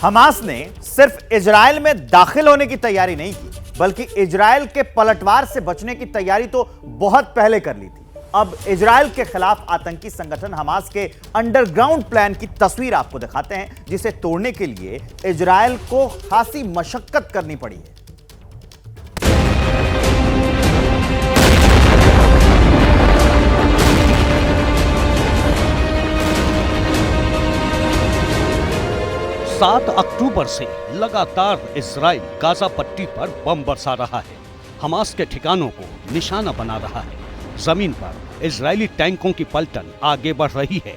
Hamas ने सिर्फ Israel में दाखिल होने की तैयारी नहीं की, बल्कि इजरायल के पलटवार से बचने की तैयारी तो बहुत पहले कर ली थी। अब इजरायल के खिलाफ आतंकी संगठन हमास के अंडरग्राउंड प्लान की तस्वीर आपको दिखाते हैं, जिसे तोड़ने के लिए इजरायल को खासी मशक्कत करनी पड़ी है। सात अक्टूबर से लगातार इजराइल गाजा पट्टी पर बम बरसा रहा है, हमास के ठिकानों को निशाना बना रहा है। जमीन पर इजरायली टैंकों की पलटन आगे बढ़ रही है।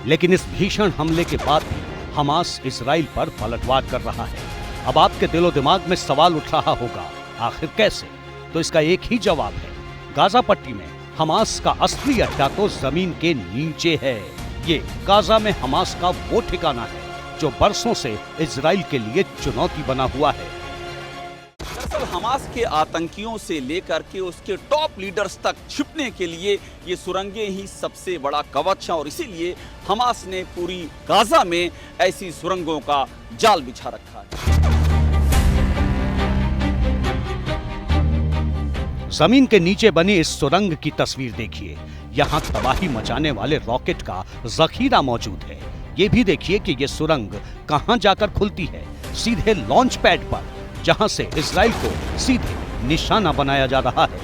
लेकिन इस भीषण हमले के बाद भी हमास इजराइल पर पलटवार कर रहा है। अब आपके दिलो दिमाग में सवाल उठ रहा होगा, आखिर कैसे? तो इसका एक ही जवाब है, गाजा पट्टी में हमास का असली अड्डा तो जमीन के नीचे है। ये गाजा में हमास का वो ठिकाना है जो बरसों से इजराइल के लिए चुनौती बना हुआ है। दरअसल हमास के आतंकियों से लेकर के उसके टॉप लीडर्स तक छिपने के लिए ये सुरंगें ही सबसे बड़ा कवच है, और इसीलिए हमास ने पूरी गाजा में ऐसी सुरंगों का जाल बिछा रखा है। जमीन के नीचे बनी इस सुरंग की तस्वीर देखिए। यहाँ तबाही मचाने वाले रॉकेट का जखीरा मौजूद है। ये भी देखिए कि ये सुरंग कहाँ जाकर खुलती है, सीधे लॉन्च पैड पर, जहाँ से इजराइल को सीधे निशाना बनाया जा रहा है।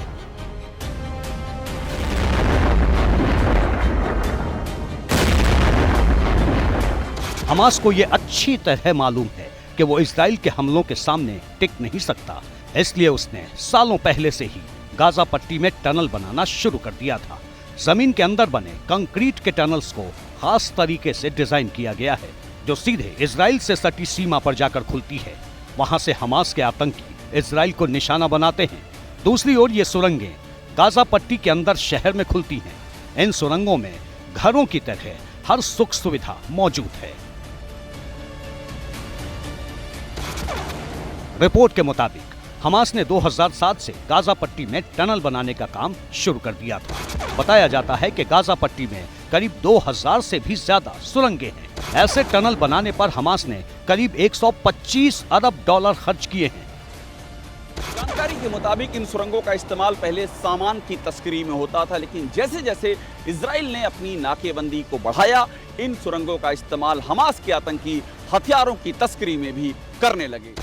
हमास को ये अच्छी तरह मालूम है कि वो इजराइल के हमलों के सामने टिक नहीं सकता, इसलिए उसने सालों पहले से ही गाजा पट्टी में टनल बनाना शुरू कर दिया था। जमीन के अंदर बने कंक्रीट के टनल्स को खास तरीके से डिजाइन किया गया है, जो सीधे इजराइल से सटी सीमा पर जाकर खुलती है। वहां से हमास के आतंकी इजराइल को निशाना बनाते हैं। दूसरी ओर ये सुरंगें गाजा पट्टी के अंदर शहर में खुलती हैं। इन सुरंगों में घरों की तरह हर सुख सुविधा मौजूद है। रिपोर्ट के मुताबिक हमास ने 2007 से गाजा पट्टी में टनल बनाने का काम शुरू कर दिया था। बताया जाता है कि गाजा पट्टी में करीब 2000 से भी ज्यादा सुरंगें हैं। ऐसे टनल बनाने पर हमास ने करीब 125 अरब डॉलर खर्च किए हैं। जानकारी के मुताबिक इन सुरंगों का इस्तेमाल पहले सामान की तस्करी में होता था, लेकिन जैसे जैसे इजराइल ने अपनी नाकेबंदी को बढ़ाया, इन सुरंगों का इस्तेमाल हमास के आतंकी हथियारों की तस्करी में भी करने लगे।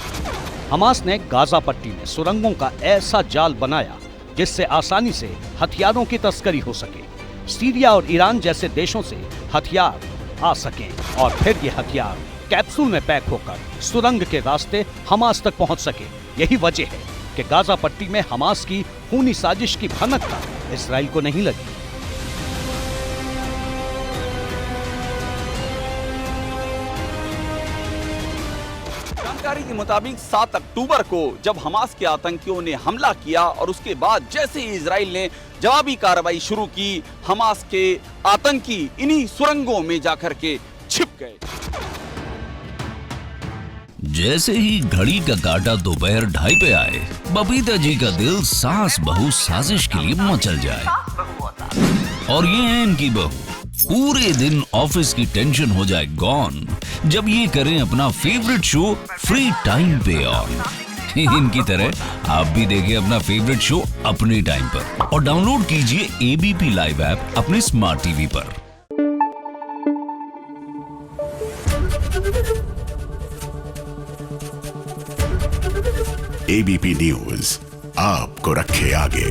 हमास ने गाजा पट्टी में सुरंगों का ऐसा जाल बनाया जिससे आसानी से हथियारों की तस्करी हो सके, सीरिया और ईरान जैसे देशों से हथियार आ सके, और फिर ये हथियार कैप्सूल में पैक होकर सुरंग के रास्ते हमास तक पहुंच सके। यही वजह है कि गाजा पट्टी में हमास की खूनी साजिश की भनक तक इजराइल को नहीं लगी। जानकारी के मुताबिक 7 अक्टूबर को जब हमास के आतंकियों ने हमला किया और उसके बाद जैसे ही इजराइल ने जवाबी कार्रवाई शुरू की, हमास के आतंकी इन्हीं सुरंगों में जाकर के छिप गए। जैसे ही घड़ी का काटा दोपहर 2:30 पे आए, बबीता जी का दिल सास बहू साजिश के लिए मचल जाए। और ये है इनकी बहू, पूरे दिन ऑफिस की टेंशन हो जाए गॉन जब ये करें अपना फेवरेट शो फ्री टाइम पे ऑन। इनकी तरह आप भी देखिए अपना फेवरेट शो अपने टाइम पर, और डाउनलोड कीजिए एबीपी लाइव ऐप अपने स्मार्ट टीवी पर। एबीपी न्यूज आपको रखे आगे।